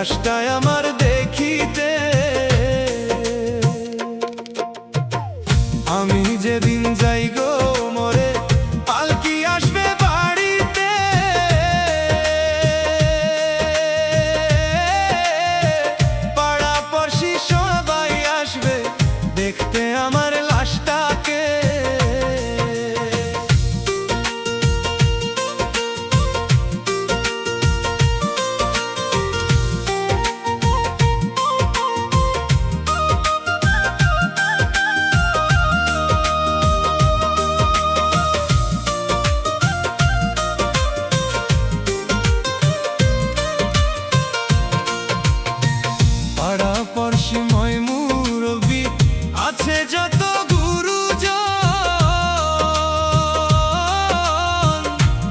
লাশটায় আমার দেখিতে। আমি যেদিন যাই গো মরে পালকি আসবে বাড়িতে, পাড়া পড়শি সবাই আসবে দেখতে আমার লাশটাকে। পাড়া পড়শি ময় মুরব্বি আছে যত গুরুজন,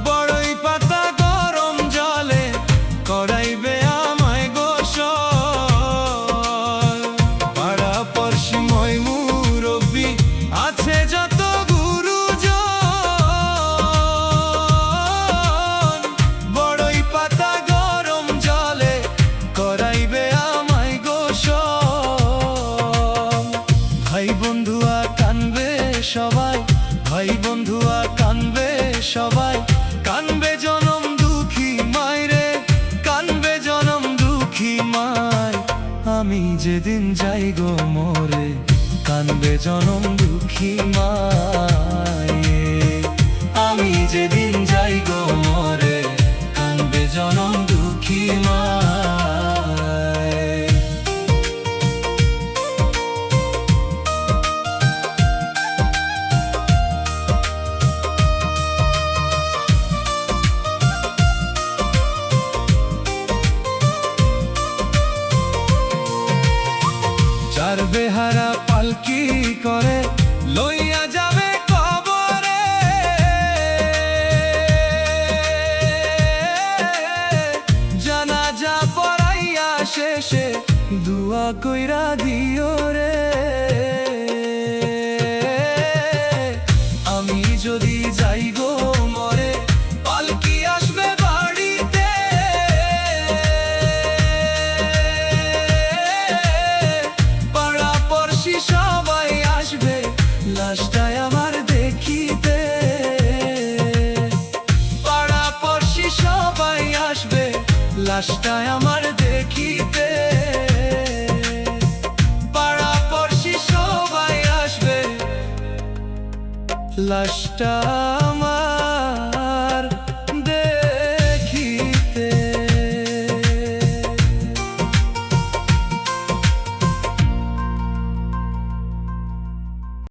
বড়ই পাতা গরম জলে করাইবে আমায় গোসল। পাড়া পড়শি ময় মুরব্বি আছে যত গুরুজন, বড়ই পাতা গরম জলে করাইবে আমায় গোসল। ভাই বন্ধুয়া কানবে সবাই, ভাই বন্ধুয়া কানবে সবাই, কানবে জনম দুঃখী মায় রে, কানবে জনম দুঃখী মায়। আমি যেদিন যাই গো মরে কানবে জনম দুঃখী মায়। আমি যেদিন যাই গো মরে কানবে জনম দুঃখী মায়। চার বেহারা পালকি করে লইয়া যাবে কবরে, জানাজা পড়াইয়া শেষে দুয়া কইরা দিও রে। আমি যদি যাই গো মরে পালকি আসবে বাড়িতে, পাড়া পড়শি সবাই আসবে লাশটায় আমার দেখিতে। পাড়া পড়শি সবাই আসবে লাশটায় আমার দেখিতে। পাড়া পড়শি সবাই আসবে লাশটা